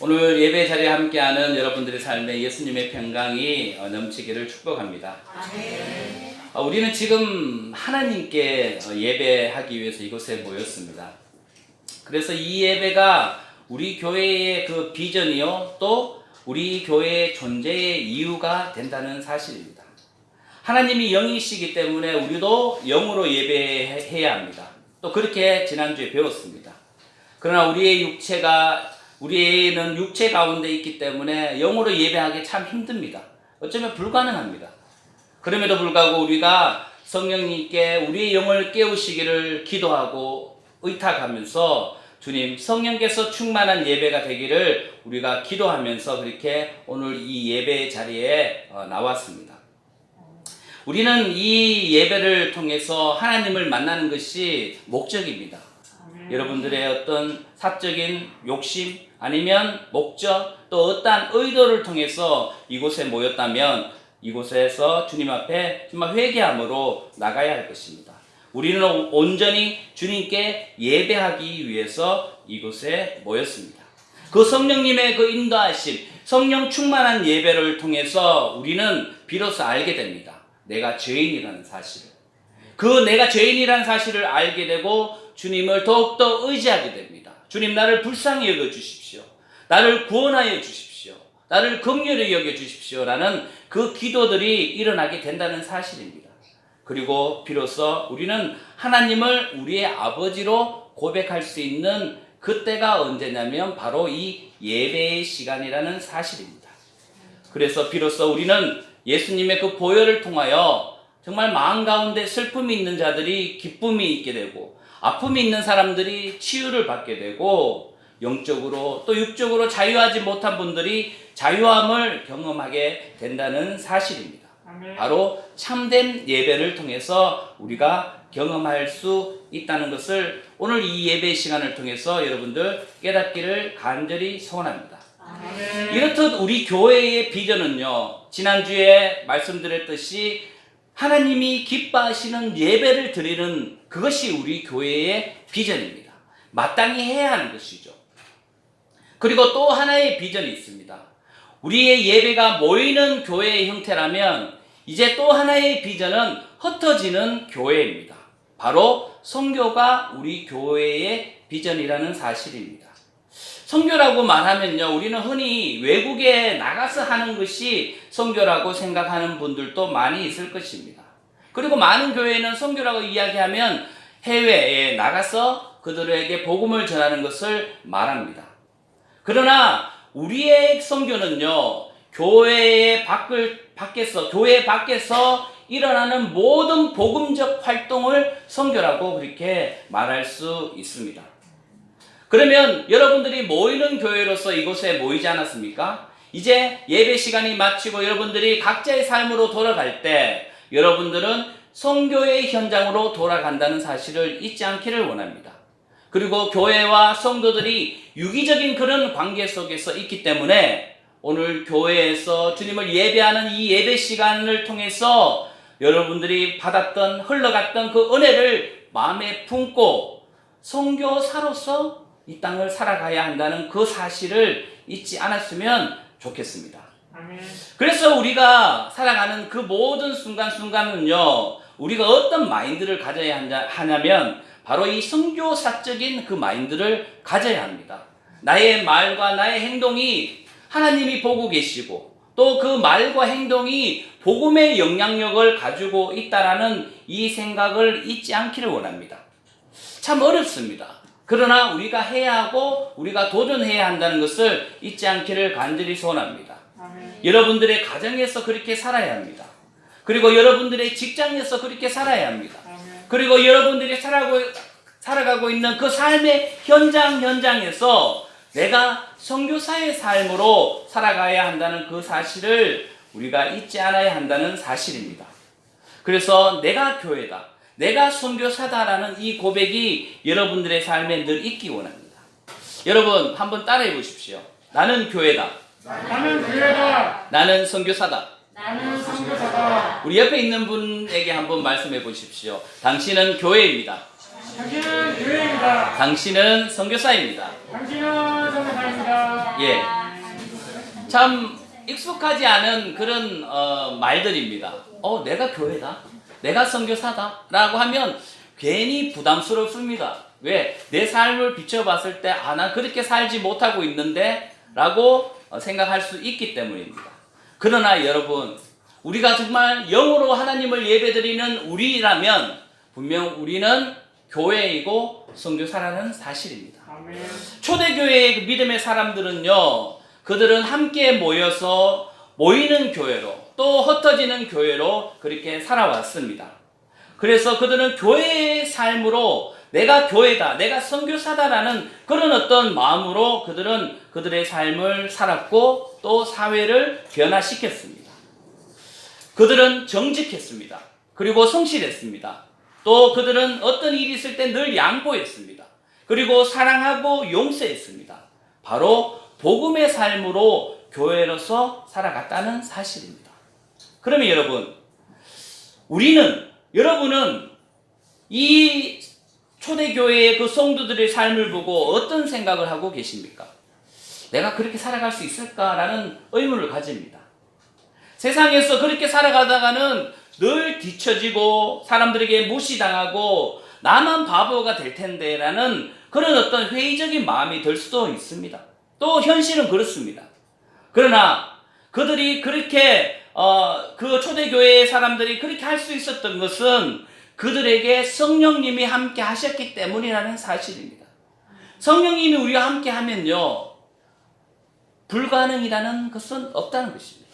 오늘 예배 자리에 함께하는 여러분들의 삶에 예수님의 평강이 넘치기를 축복합니다. 아멘. 우리는 지금 하나님께 예배하기 위해서 이곳에 모였습니다. 그래서 이 예배가 우리 교회의 그 비전이요, 또 우리 교회의 존재의 이유가 된다는 사실입니다. 하나님이 영이시기 때문에 우리도 영으로 예배해야 합니다. 또 그렇게 지난주에 배웠습니다. 그러나 우리는 육체 가운데 있기 때문에 영으로 예배하기 참 힘듭니다. 어쩌면 불가능합니다. 그럼에도 불구하고 우리가 성령님께 우리의 영을 깨우시기를 기도하고 의탁하면서 주님, 성령께서 충만한 예배가 되기를 우리가 기도하면서 그렇게 오늘 이 예배 자리에 나왔습니다. 우리는 이 예배를 통해서 하나님을 만나는 것이 목적입니다. 여러분들의 어떤 사적인 욕심 아니면 목적 또 어떠한 의도를 통해서 이곳에 모였다면 이곳에서 주님 앞에 정말 회개함으로 나가야 할 것입니다. 우리는 온전히 주님께 예배하기 위해서 이곳에 모였습니다. 그 성령님의 그 인도하심, 성령 충만한 예배를 통해서 우리는 비로소 알게 됩니다. 내가 죄인이라는 사실을. 그 내가 죄인이라는 사실을 알게 되고 주님을 더욱더 의지하게 됩니다. 주님, 나를 불쌍히 여겨주십시오. 나를 구원하여 주십시오. 나를 긍휼히 여겨주십시오. 라는 그 기도들이 일어나게 된다는 사실입니다. 그리고 비로소 우리는 하나님을 우리의 아버지로 고백할 수 있는 그때가 언제냐면 바로 이 예배의 시간이라는 사실입니다. 그래서 비로소 우리는 예수님의 그 보혈을 통하여 정말 마음 가운데 슬픔이 있는 자들이 기쁨이 있게 되고 아픔이 있는 사람들이 치유를 받게 되고 영적으로 또 육적으로 자유하지 못한 분들이 자유함을 경험하게 된다는 사실입니다. 아멘. 바로 참된 예배를 통해서 우리가 경험할 수 있다는 것을 오늘 이 예배 시간을 통해서 여러분들 깨닫기를 간절히 소원합니다. 아멘. 이렇듯 우리 교회의 비전은요, 지난주에 말씀드렸듯이 하나님이 기뻐하시는 예배를 드리는 그것이 우리 교회의 비전입니다. 마땅히 해야 하는 것이죠. 그리고 또 하나의 비전이 있습니다. 우리의 예배가 모이는 교회의 형태라면 이제 또 하나의 비전은 흩어지는 교회입니다. 바로 선교가 우리 교회의 비전이라는 사실입니다. 선교라고 말하면요, 우리는 흔히 외국에 나가서 하는 것이 선교라고 생각하는 분들도 많이 있을 것입니다. 그리고 많은 교회는 선교라고 이야기하면 해외에 나가서 그들에게 복음을 전하는 것을 말합니다. 그러나 우리의 선교는요, 교회 밖에서 일어나는 모든 복음적 활동을 선교라고 그렇게 말할 수 있습니다. 그러면 여러분들이 모이는 교회로서 이곳에 모이지 않았습니까? 이제 예배 시간이 마치고 여러분들이 각자의 삶으로 돌아갈 때 여러분들은 선교의 현장으로 돌아간다는 사실을 잊지 않기를 원합니다. 그리고 교회와 성도들이 유기적인 그런 관계 속에서 있기 때문에 오늘 교회에서 주님을 예배하는 이 예배 시간을 통해서 여러분들이 받았던 흘러갔던 그 은혜를 마음에 품고 선교사로서 이 땅을 살아가야 한다는 그 사실을 잊지 않았으면 좋겠습니다. 아멘. 그래서 우리가 살아가는 그 모든 순간순간은요, 우리가 어떤 마인드를 가져야 하냐면 바로 이 선교사적인 그 마인드를 가져야 합니다. 나의 말과 나의 행동이 하나님이 보고 계시고 또 그 말과 행동이 복음의 영향력을 가지고 있다라는 이 생각을 잊지 않기를 원합니다. 참 어렵습니다. 그러나 우리가 해야 하고 우리가 도전해야 한다는 것을 잊지 않기를 간절히 소원합니다. 아멘. 여러분들의 가정에서 그렇게 살아야 합니다. 그리고 여러분들의 직장에서 그렇게 살아야 합니다. 아멘. 그리고 여러분들이 살아가고 있는 그 삶의 현장에서 내가 선교사의 삶으로 살아가야 한다는 그 사실을 우리가 잊지 않아야 한다는 사실입니다. 그래서 내가 교회다, 내가 선교사다라는 이 고백이 여러분들의 삶에 늘 있기 원합니다. 여러분 한번 따라해 보십시오. 나는 교회다. 나는 교회다. 나는 선교사다. 나는 선교사다. 우리 옆에 있는 분에게 한번 말씀해 보십시오. 당신은 교회입니다. 당신은 교회입니다. 당신은 선교사입니다. 당신은 선교사입니다. 예. 참 익숙하지 않은 그런 말들입니다. 내가 교회다, 내가 선교사다 라고 하면 괜히 부담스럽습니다. 왜? 내 삶을 비춰봤을 때 나 그렇게 살지 못하고 있는데 라고 생각할 수 있기 때문입니다. 그러나 여러분, 우리가 정말 영으로 하나님을 예배드리는 우리라면 분명 우리는 교회이고 선교사라는 사실입니다. 아멘. 초대교회의 그 믿음의 사람들은요, 그들은 함께 모여서 모이는 교회로 또 흩어지는 교회로 그렇게 살아왔습니다. 그래서 그들은 교회의 삶으로 내가 교회다, 내가 선교사다라는 그런 어떤 마음으로 그들은 그들의 삶을 살았고 또 사회를 변화시켰습니다. 그들은 정직했습니다. 그리고 성실했습니다. 또 그들은 어떤 일이 있을 때 늘 양보했습니다. 그리고 사랑하고 용서했습니다. 바로 복음의 삶으로 교회로서 살아갔다는 사실입니다. 그러면 여러분은 이 초대교회의 그 성도들의 삶을 보고 어떤 생각을 하고 계십니까? 내가 그렇게 살아갈 수 있을까라는 의문을 가집니다. 세상에서 그렇게 살아가다가는 늘 뒤처지고 사람들에게 무시당하고 나만 바보가 될 텐데 라는 그런 어떤 회의적인 마음이 들 수도 있습니다. 또 현실은 그렇습니다. 그러나 그들이 그렇게 그 초대교회의 사람들이 그렇게 할 수 있었던 것은 그들에게 성령님이 함께 하셨기 때문이라는 사실입니다. 성령님이 우리와 함께 하면요, 불가능이라는 것은 없다는 것입니다.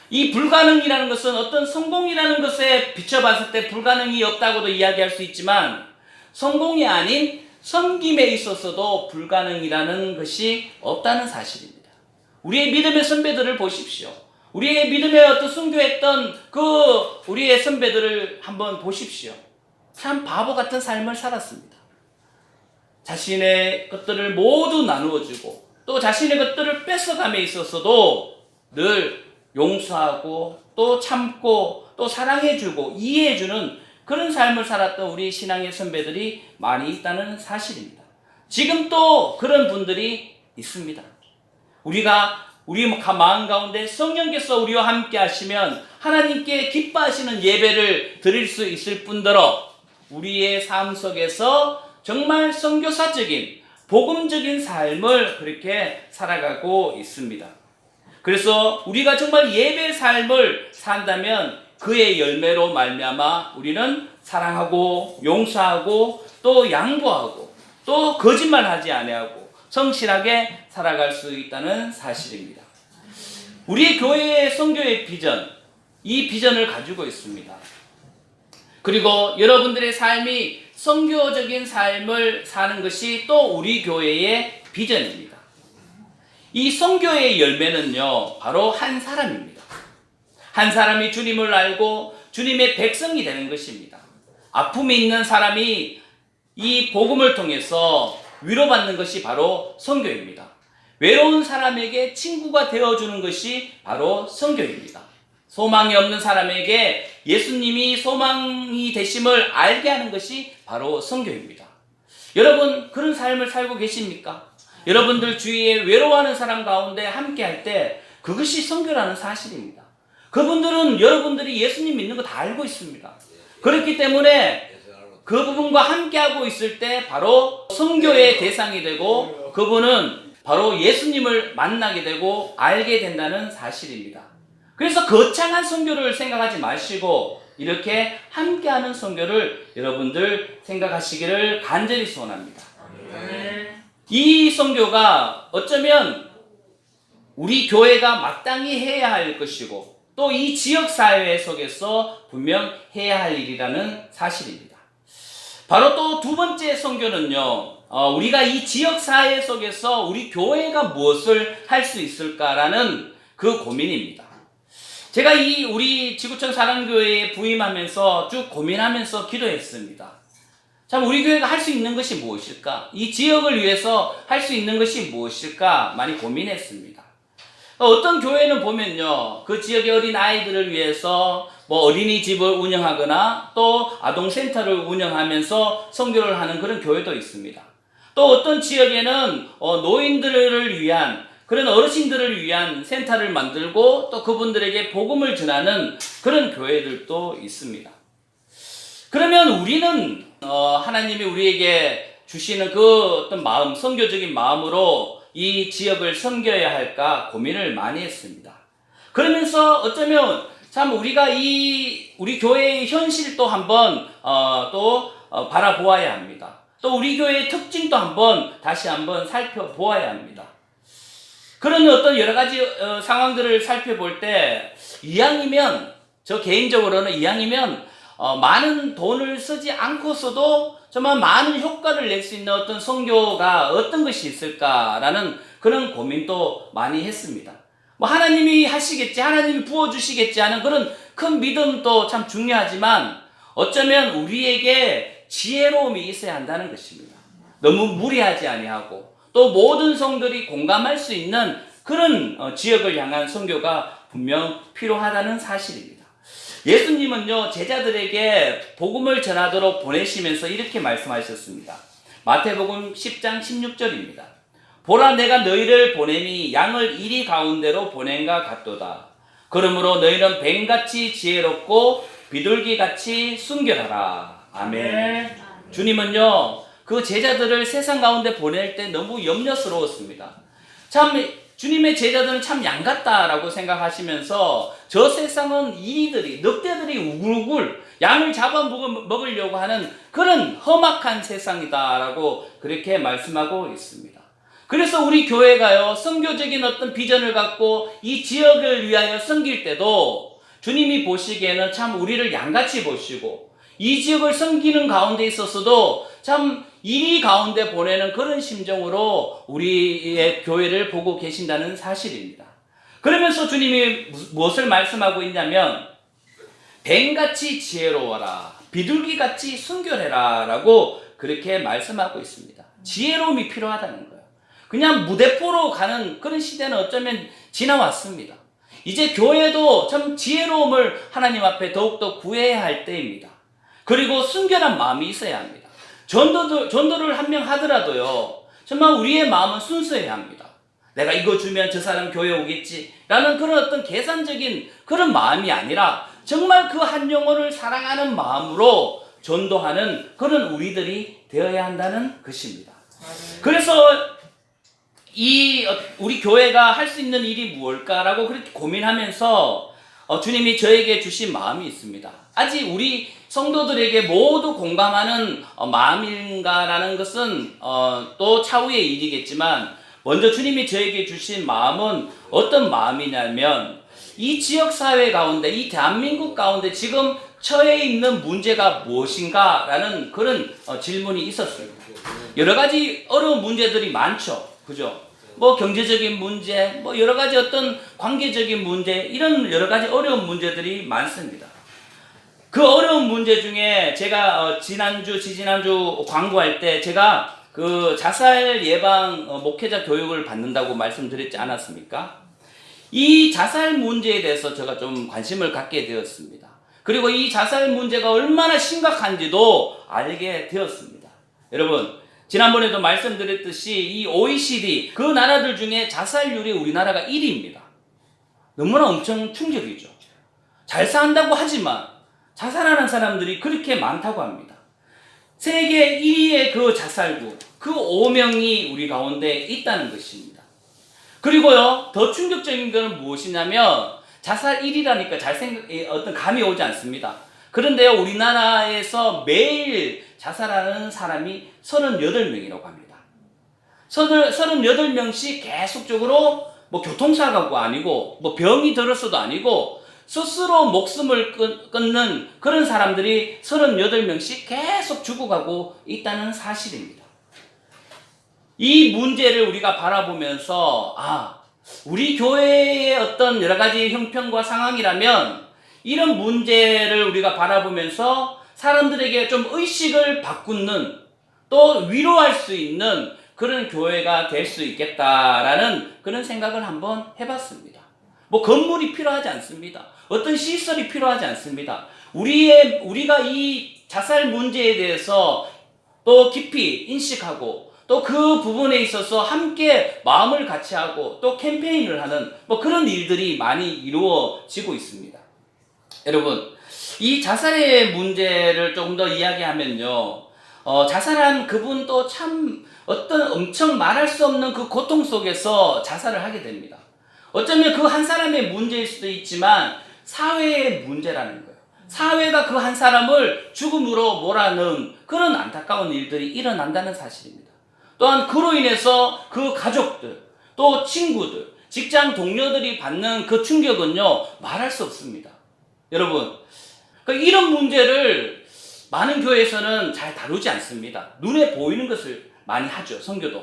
이 불가능이라는 것은 어떤 성공이라는 것에 비춰봤을 때 불가능이 없다고도 이야기할 수 있지만 성공이 아닌 섬김에 있어서도 불가능이라는 것이 없다는 사실입니다. 우리의 믿음의 선배들을 보십시오. 우리의 믿음의 어떤 순교했던 우리의 선배들을 한번 보십시오. 참 바보 같은 삶을 살았습니다. 자신의 것들을 모두 나누어주고 또 자신의 것들을 뺏어감에 있어서도 늘 용서하고 또 참고 또 사랑해주고 이해해주는 그런 삶을 살았던 우리 신앙의 선배들이 많이 있다는 사실입니다. 지금 또 그런 분들이 있습니다. 우리 마음 가운데 성령께서 우리와 함께 하시면 하나님께 기뻐하시는 예배를 드릴 수 있을 뿐더러 우리의 삶 속에서 정말 선교사적인 복음적인 삶을 그렇게 살아가고 있습니다. 그래서 우리가 정말 예배 삶을 산다면 그의 열매로 말미암아 우리는 사랑하고 용서하고 또 양보하고 또 거짓말하지 아니하고 성실하게 살아갈 수 있다는 사실입니다. 우리 교회의 선교의 비전, 이 비전을 가지고 있습니다. 그리고 여러분들의 삶이 선교적인 삶을 사는 것이 또 우리 교회의 비전입니다. 이 선교의 열매는요, 바로 한 사람입니다. 한 사람이 주님을 알고 주님의 백성이 되는 것입니다. 아픔이 있는 사람이 이 복음을 통해서 위로받는 것이 바로 선교입니다. 외로운 사람에게 친구가 되어주는 것이 바로 선교입니다. 소망이 없는 사람에게 예수님이 소망이 되심을 알게 하는 것이 바로 선교입니다. 여러분, 그런 삶을 살고 계십니까? 여러분들 주위에 외로워하는 사람 가운데 함께 할 때 그것이 선교라는 사실입니다. 그분들은 여러분들이 예수님 믿는 거 다 알고 있습니다. 그렇기 때문에 그 부분과 함께하고 있을 때 바로 선교의 대상이 되고 그분은 바로 예수님을 만나게 되고 알게 된다는 사실입니다. 그래서 거창한 선교를 생각하지 마시고 이렇게 함께하는 선교를 여러분들 생각하시기를 간절히 소원합니다. 이 선교가 어쩌면 우리 교회가 마땅히 해야 할 것이고 또 이 지역사회 속에서 분명 해야 할 일이라는 사실입니다. 바로 또 두 번째 선교는요, 우리가 이 지역사회 속에서 우리 교회가 무엇을 할 수 있을까라는 그 고민입니다. 제가 우리 지구촌 사랑교회에 부임하면서 쭉 고민하면서 기도했습니다. 참 우리 교회가 할 수 있는 것이 무엇일까? 이 지역을 위해서 할 수 있는 것이 무엇일까? 많이 고민했습니다. 어떤 교회는 보면요, 그 지역의 어린 아이들을 위해서 어린이집을 운영하거나 또 아동센터를 운영하면서 선교를 하는 그런 교회도 있습니다. 또 어떤 지역에는 노인들을 위한 그런 어르신들을 위한 센터를 만들고 또 그분들에게 복음을 전하는 그런 교회들도 있습니다. 그러면 우리는 하나님이 우리에게 주시는 그 어떤 마음, 선교적인 마음으로 이 지역을 섬겨야 할까 고민을 많이 했습니다. 그러면서 어쩌면 참 우리가 우리 교회의 현실도 한번 바라보아야 합니다. 또 우리 교회의 특징도 다시 한번 살펴보아야 합니다. 그런 어떤 여러 가지 상황들을 살펴볼 때 이왕이면 저 개인적으로는 많은 돈을 쓰지 않고서도 정말 많은 효과를 낼 수 있는 어떤 선교가 어떤 것이 있을까라는 그런 고민도 많이 했습니다. 뭐 하나님이 하시겠지, 하나님이 부어주시겠지 하는 그런 큰 믿음도 참 중요하지만 어쩌면 우리에게 지혜로움이 있어야 한다는 것입니다. 너무 무리하지 아니하고 또 모든 성들이 공감할 수 있는 그런 지역을 향한 선교가 분명 필요하다는 사실입니다. 예수님은요, 제자들에게 복음을 전하도록 보내시면서 이렇게 말씀하셨습니다. 마태복음 10장 16절입니다. 보라, 내가 너희를 보내니 양을 이리 가운데로 보낸가 같도다. 그러므로 너희는 뱀같이 지혜롭고 비둘기같이 순결하라. 아멘. 주님은요, 그 제자들을 세상 가운데 보낼 때 너무 염려스러웠습니다. 참 주님의 제자들은 참 양 같다라고 생각하시면서 저 세상은 이리들이, 늑대들이 우글우글 양을 잡아먹으려고 하는 그런 험악한 세상이다라고 그렇게 말씀하고 있습니다. 그래서 우리 교회가요, 선교적인 어떤 비전을 갖고 이 지역을 위하여 섬길 때도 주님이 보시기에는 참 우리를 양같이 보시고 이 지역을 섬기는 가운데 있어서도 참 이리 가운데 보내는 그런 심정으로 우리의 교회를 보고 계신다는 사실입니다. 그러면서 주님이 무엇을 말씀하고 있냐면 뱀같이 지혜로워라, 비둘기같이 순결해라 라고 그렇게 말씀하고 있습니다. 지혜로움이 필요하다는 거예요. 그냥 무대포로 가는 그런 시대는 어쩌면 지나왔습니다. 이제 교회도 참 지혜로움을 하나님 앞에 더욱더 구해야 할 때입니다. 그리고 순결한 마음이 있어야 합니다. 전도를 한 명 하더라도요, 정말 우리의 마음은 순수해야 합니다. 내가 이거 주면 저 사람 교회 오겠지 라는 그런 어떤 계산적인 그런 마음이 아니라 정말 그 한 영혼을 사랑하는 마음으로 전도하는 그런 우리들이 되어야 한다는 것입니다. 그래서 우리 교회가 할 수 있는 일이 무엇일까라고 그렇게 고민하면서 주님이 저에게 주신 마음이 있습니다. 아직 우리 성도들에게 모두 공감하는 마음인가라는 것은 또 차후의 일이겠지만 먼저 주님이 저에게 주신 마음은 어떤 마음이냐면 이 지역사회 가운데, 이 대한민국 가운데 지금 처해 있는 문제가 무엇인가라는 그런 질문이 있었습니다. 여러 가지 어려운 문제들이 많죠. 그죠? 뭐 경제적인 문제, 뭐 여러 가지 어떤 관계적인 문제, 이런 여러 가지 어려운 문제들이 많습니다. 그 어려운 문제 중에 제가 지지난주 광고할 때 제가 그 자살 예방 목회자 교육을 받는다고 말씀드렸지 않았습니까? 이 자살 문제에 대해서 제가 좀 관심을 갖게 되었습니다. 그리고 이 자살 문제가 얼마나 심각한지도 알게 되었습니다. 여러분, 지난번에도 말씀드렸듯이 이 OECD 그 나라들 중에 자살률이 우리나라가 1위입니다. 너무나 엄청 충격이죠. 잘 산다고 하지만 자살하는 사람들이 그렇게 많다고 합니다. 세계 1위의 그 자살구, 그 5명이 우리 가운데 있다는 것입니다. 그리고요, 더 충격적인 것은 무엇이냐면 자살 1위라니까 어떤 감이 오지 않습니다. 그런데요, 우리나라에서 매일 자살하는 사람이 38명이라고 합니다. 38명씩 계속적으로 뭐 교통사고가 아니고 뭐 병이 들었어도 아니고 스스로 목숨을 끊는 그런 사람들이 38명씩 계속 죽어가고 있다는 사실입니다. 이 문제를 우리가 바라보면서 우리 교회의 어떤 여러 가지 형편과 상황이라면 이런 문제를 우리가 바라보면서 사람들에게 좀 의식을 바꾸는, 또 위로할 수 있는 그런 교회가 될 수 있겠다라는 그런 생각을 한번 해봤습니다. 뭐 건물이 필요하지 않습니다. 어떤 시설이 필요하지 않습니다. 우리가 이 자살 문제에 대해서 또 깊이 인식하고 또 그 부분에 있어서 함께 마음을 같이 하고 또 캠페인을 하는 뭐 그런 일들이 많이 이루어지고 있습니다. 여러분, 이 자살의 문제를 조금 더 이야기하면요, 자살한 그분도 참 어떤 엄청 말할 수 없는 그 고통 속에서 자살을 하게 됩니다. 어쩌면 그 한 사람의 문제일 수도 있지만 사회의 문제라는 거예요. 사회가 그 한 사람을 죽음으로 몰아넣은 그런 안타까운 일들이 일어난다는 사실입니다. 또한 그로 인해서 그 가족들, 또 친구들, 직장 동료들이 받는 그 충격은요, 말할 수 없습니다. 여러분, 이런 문제를 많은 교회에서는 잘 다루지 않습니다. 눈에 보이는 것을 많이 하죠, 선교도.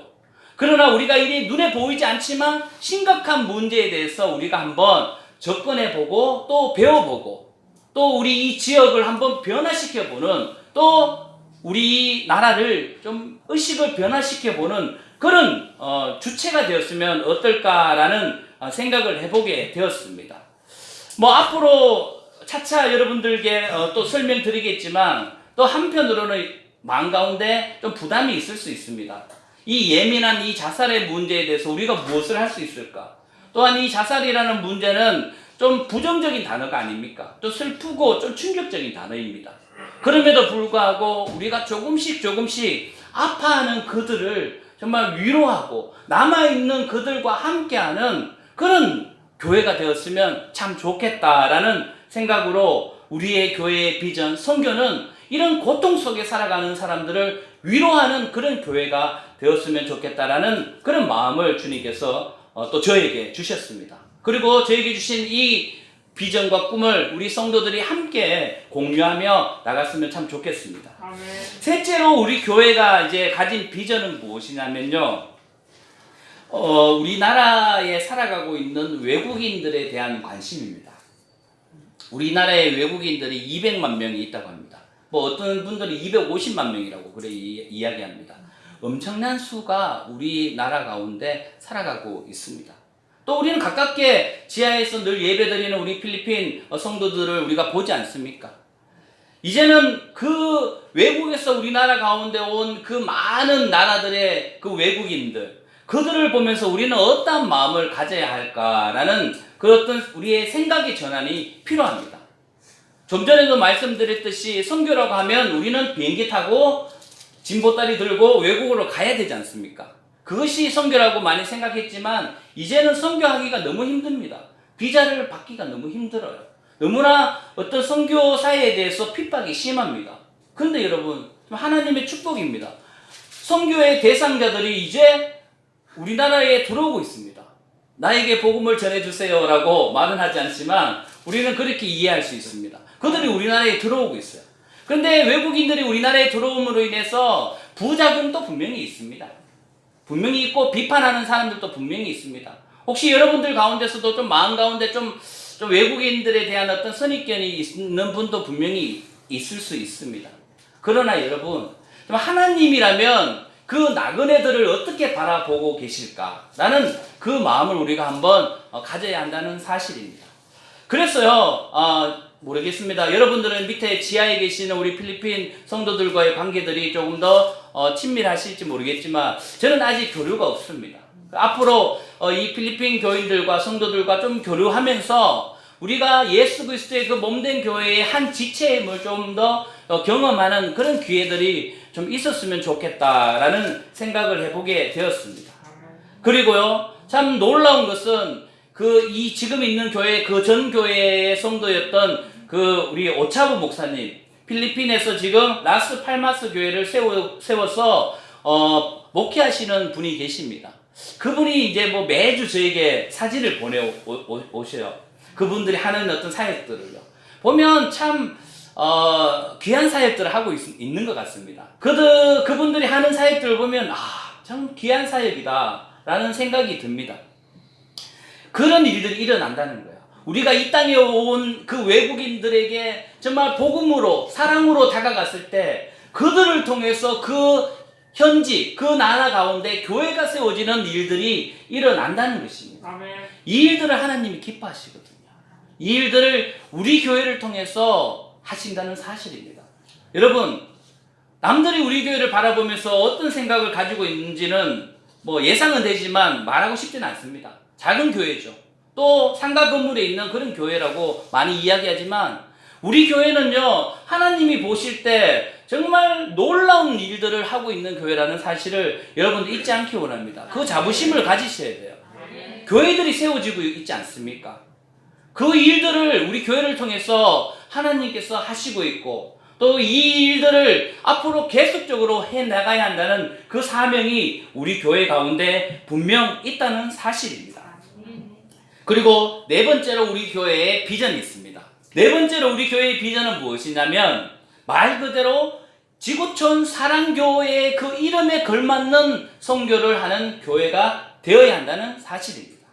그러나 우리가 이 눈에 보이지 않지만 심각한 문제에 대해서 우리가 한번 접근해보고 또 배워보고 또 우리 이 지역을 한번 변화시켜보는, 또 우리 나라를 좀 의식을 변화시켜보는 그런 주체가 되었으면 어떨까라는 생각을 해보게 되었습니다. 뭐 앞으로 차차 여러분들께 또 설명드리겠지만 또 한편으로는 마음 가운데 좀 부담이 있을 수 있습니다. 이 예민한 이 자살의 문제에 대해서 우리가 무엇을 할 수 있을까? 또한 이 자살이라는 문제는 좀 부정적인 단어가 아닙니까? 좀 슬프고 좀 충격적인 단어입니다. 그럼에도 불구하고 우리가 조금씩 아파하는 그들을 정말 위로하고 남아있는 그들과 함께하는 그런 교회가 되었으면 참 좋겠다라는 생각으로 우리의 교회의 비전, 선교는 이런 고통 속에 살아가는 사람들을 위로하는 그런 교회가 되었으면 좋겠다라는 그런 마음을 주님께서 또 저에게 주셨습니다. 그리고 저에게 주신 이 비전과 꿈을 우리 성도들이 함께 공유하며 나갔으면 참 좋겠습니다. 아멘. 셋째로 우리 교회가 이제 가진 비전은 무엇이냐면요, 우리나라에 살아가고 있는 외국인들에 대한 관심입니다. 우리나라에 외국인들이 200만 명이 있다고 합니다. 뭐 어떤 분들이 250만 명이라고 그래 이야기합니다. 엄청난 수가 우리나라 가운데 살아가고 있습니다. 또 우리는 가깝게 지하에서 늘 예배드리는 우리 필리핀 성도들을 우리가 보지 않습니까? 이제는 그 외국에서 우리나라 가운데 온 그 많은 나라들의 그 외국인들, 그들을 보면서 우리는 어떠한 마음을 가져야 할까라는 그 어떤 우리의 생각의 전환이 필요합니다. 좀 전에도 말씀드렸듯이 선교라고 하면 우리는 비행기 타고 짐보따리 들고 외국으로 가야 되지 않습니까? 그것이 선교라고 많이 생각했지만 이제는 선교하기가 너무 힘듭니다. 비자를 받기가 너무 힘들어요. 너무나 어떤 선교사에 대해서 핍박이 심합니다. 그런데 여러분, 하나님의 축복입니다. 선교의 대상자들이 이제 우리나라에 들어오고 있습니다. 나에게 복음을 전해주세요 라고 말은 하지 않지만 우리는 그렇게 이해할 수 있습니다. 그들이 우리나라에 들어오고 있어요. 그런데 외국인들이 우리나라에 들어옴으로 인해서 부작용도 분명히 있습니다. 분명히 있고 비판하는 사람들도 분명히 있습니다. 혹시 여러분들 가운데서도 좀 마음 가운데 좀 외국인들에 대한 어떤 선입견이 있는 분도 분명히 있을 수 있습니다. 그러나 여러분, 하나님이라면 그 나그네들을 어떻게 바라보고 계실까라는 그 마음을 우리가 한번 가져야 한다는 사실입니다. 그래서요, 모르겠습니다. 여러분들은 밑에 지하에 계시는 우리 필리핀 성도들과의 관계들이 조금 더 친밀하실지 모르겠지만 저는 아직 교류가 없습니다. 앞으로 이 필리핀 교인들과 성도들과 좀 교류하면서 우리가 예수 그리스도의 그 몸된 교회의 한 지체임을 좀 더 경험하는 그런 기회들이 좀 있었으면 좋겠다라는 생각을 해보게 되었습니다. 그리고요, 참 놀라운 것은 이 지금 있는 교회, 그 전 교회의 성도였던 그 우리 오차부 목사님, 필리핀에서 지금 라스 팔마스 교회를 세워서 목회하시는 분이 계십니다. 그분이 이제 뭐 매주 저에게 사진을 보내오셔요. 그분들이 하는 어떤 사역들을요. 보면 참 귀한 사역들을 하고 있는 것 같습니다. 그분들이 하는 사역들을 보면 참 귀한 사역이다 라는 생각이 듭니다. 그런 일들이 일어난다는 거예요. 우리가 이 땅에 온 그 외국인들에게 정말 복음으로 사랑으로 다가갔을 때 그들을 통해서 그 현지 그 나라 가운데 교회가 세워지는 일들이 일어난다는 것입니다. 아멘. 이 일들을 하나님이 기뻐하시거든요. 이 일들을 우리 교회를 통해서 하신다는 사실입니다. 여러분, 남들이 우리 교회를 바라보면서 어떤 생각을 가지고 있는지는 뭐 예상은 되지만 말하고 싶지는 않습니다. 작은 교회죠. 또 상가 건물에 있는 그런 교회라고 많이 이야기하지만 우리 교회는요, 하나님이 보실 때 정말 놀라운 일들을 하고 있는 교회라는 사실을 여러분들 잊지 않기 원합니다. 그 자부심을 가지셔야 돼요. 교회들이 세워지고 있지 않습니까? 그 일들을 우리 교회를 통해서 하나님께서 하시고 있고 또 이 일들을 앞으로 계속적으로 해나가야 한다는 그 사명이 우리 교회 가운데 분명 있다는 사실입니다. 그리고 네 번째로 우리 교회의 비전이 있습니다. 네 번째로 우리 교회의 비전은 무엇이냐면 말 그대로 지구촌 사랑교회의 그 이름에 걸맞는 선교를 하는 교회가 되어야 한다는 사실입니다.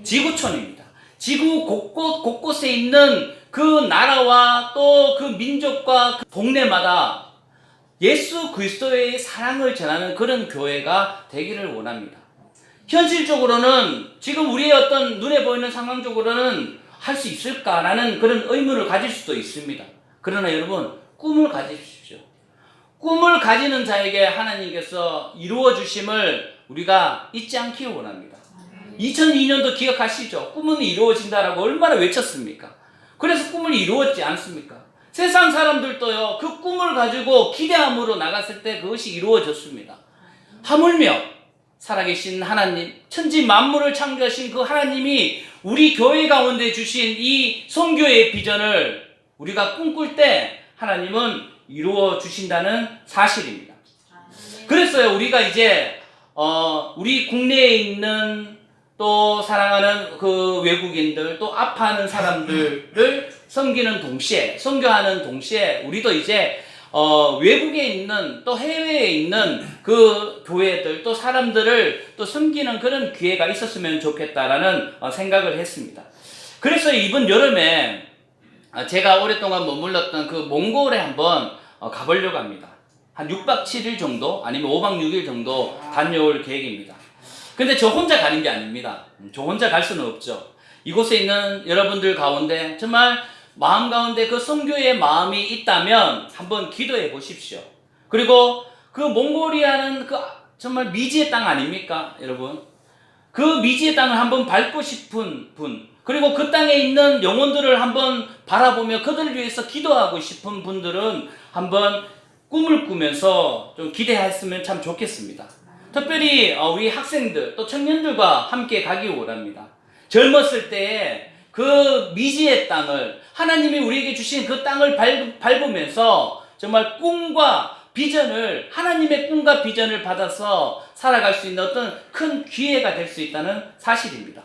지구촌입니다. 지구 곳곳에 있는 그 나라와 또 그 민족과 그 동네마다 예수 그리스도의 사랑을 전하는 그런 교회가 되기를 원합니다. 현실적으로는 지금 우리의 어떤 눈에 보이는 상황적으로는 할 수 있을까라는 그런 의문을 가질 수도 있습니다. 그러나 여러분, 꿈을 가지십시오. 꿈을 가지는 자에게 하나님께서 이루어 주심을 우리가 잊지 않기 원합니다. 2002년도 기억하시죠? 꿈은 이루어진다라고 얼마나 외쳤습니까? 그래서 꿈을 이루었지 않습니까? 세상 사람들도요, 그 꿈을 가지고 기대함으로 나갔을 때 그것이 이루어졌습니다. 하물며 살아계신 하나님, 천지 만물을 창조하신 그 하나님이 우리 교회 가운데 주신 이 선교의 비전을 우리가 꿈꿀 때 하나님은 이루어 주신다는 사실입니다. 그랬어요. 우리가 이제 우리 국내에 있는 또 사랑하는 그 외국인들 또 아파하는 사람들을 섬기는 동시에 선교하는 동시에 우리도 이제 외국에 있는 또 해외에 있는 그 교회들 또 사람들을 또 섬기는 그런 기회가 있었으면 좋겠다라는 생각을 했습니다. 그래서 이번 여름에 제가 오랫동안 머물렀던 그 몽골에 한번 가보려고 합니다. 한 6박 7일 정도 아니면 5박 6일 정도 다녀올 계획입니다. 근데 저 혼자 가는 게 아닙니다. 저 혼자 갈 수는 없죠. 이곳에 있는 여러분들 가운데 정말 마음 가운데 그 선교의 마음이 있다면 한번 기도해 보십시오. 그리고 그 몽골이라는 그 정말 미지의 땅 아닙니까, 여러분? 그 미지의 땅을 한번 밟고 싶은 분, 그리고 그 땅에 있는 영혼들을 한번 바라보며 그들을 위해서 기도하고 싶은 분들은 한번 꿈을 꾸면서 좀 기대했으면 참 좋겠습니다. 특별히 우리 학생들 또 청년들과 함께 가기 원합니다. 젊었을 때에 그 미지의 땅을 하나님이 우리에게 주신 그 땅을 밟으면서 정말 꿈과 비전을 하나님의 꿈과 비전을 받아서 살아갈 수 있는 어떤 큰 기회가 될 수 있다는 사실입니다.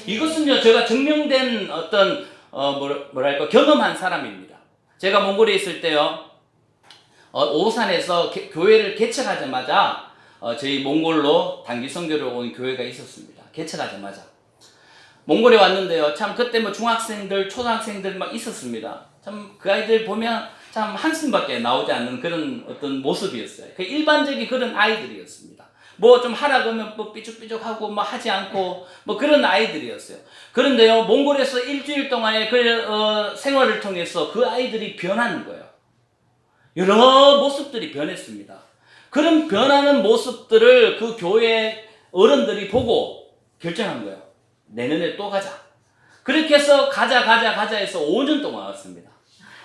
이것은요 제가 증명된 어떤 뭐랄까 경험한 사람입니다. 제가 몽골에 있을 때요 오산에서 교회를 개척하자마자 저희 몽골로 단기 선교를 온 교회가 있었습니다. 개척하자마자 몽골에 왔는데요. 참 그때 뭐 중학생들, 초등학생들 막 있었습니다. 참 그 아이들 보면 참 한숨밖에 나오지 않는 그런 어떤 모습이었어요. 그 일반적인 그런 아이들이었습니다. 뭐 좀 하라 그러면 뭐 삐죽삐죽하고 뭐 하지 않고 뭐 그런 아이들이었어요. 그런데요, 몽골에서 일주일 동안의 그 생활을 통해서 그 아이들이 변하는 거예요. 여러 모습들이 변했습니다. 그런 변하는 모습들을 그 교회 어른들이 보고 결정한 거예요. 내년에 또 가자. 그렇게 해서 가자 해서 5년 동안 왔습니다.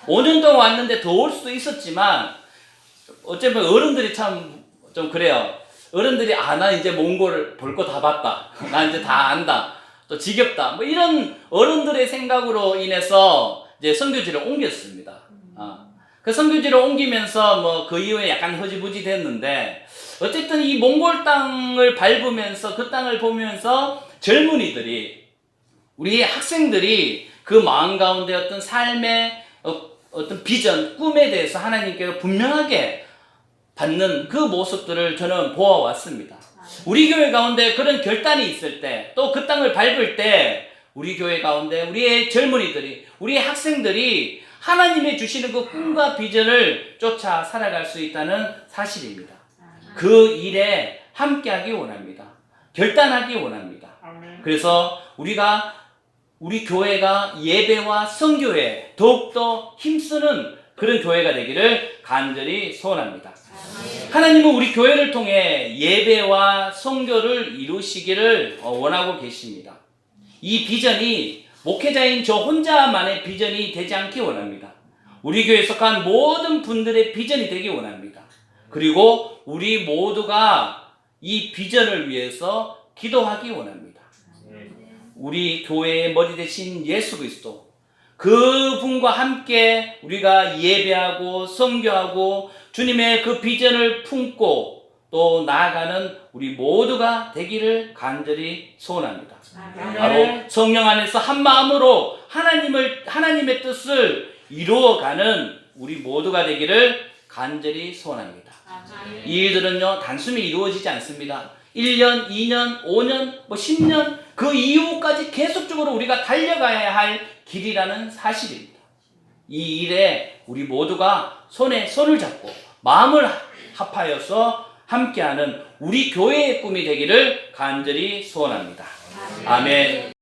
5년 동안 왔는데 더 올 수도 있었지만 어쩌면 어른들이 참 좀 그래요. 어른들이 나 이제 몽골 볼 거 다 봤다. 나 이제 다 안다. 또 지겹다. 뭐 이런 어른들의 생각으로 인해서 이제 선교지를 옮겼습니다. 그 선교지를 옮기면서 뭐 그 이후에 약간 흐지부지 됐는데 어쨌든 이 몽골 땅을 밟으면서 그 땅을 보면서 젊은이들이 우리 학생들이 그 마음 가운데 어떤 삶의 어떤 비전, 꿈에 대해서 하나님께서 분명하게 받는 그 모습들을 저는 보아왔습니다. 우리 교회 가운데 그런 결단이 있을 때 또 그 땅을 밟을 때 우리 교회 가운데 우리의 젊은이들이 우리의 학생들이 하나님의 주시는 그 꿈과 비전을 쫓아 살아갈 수 있다는 사실입니다. 그 일에 함께하기 원합니다. 결단하기 원합니다. 그래서 우리 교회가 예배와 선교에 더욱더 힘쓰는 그런 교회가 되기를 간절히 소원합니다. 하나님은 우리 교회를 통해 예배와 선교를 이루시기를 원하고 계십니다. 이 비전이 목회자인 저 혼자만의 비전이 되지 않기 원합니다. 우리 교회에 속한 모든 분들의 비전이 되기 원합니다. 그리고 우리 모두가 이 비전을 위해서 기도하기 원합니다. 우리 교회의 머리 대신 예수 그리스도, 그분과 함께 우리가 예배하고 선교하고 주님의 그 비전을 품고 또 나아가는 우리 모두가 되기를 간절히 소원합니다. 바로 성령 안에서 한 마음으로 하나님의 뜻을 이루어가는 우리 모두가 되기를 간절히 소원합니다. 이 일들은요, 단순히 이루어지지 않습니다. 1년, 2년, 5년, 10년 그 이후까지 계속적으로 우리가 달려가야 할 길이라는 사실입니다. 이 일에 우리 모두가 손에 손을 잡고 마음을 합하여서 함께하는 우리 교회의 꿈이 되기를 간절히 소원합니다. 아멘.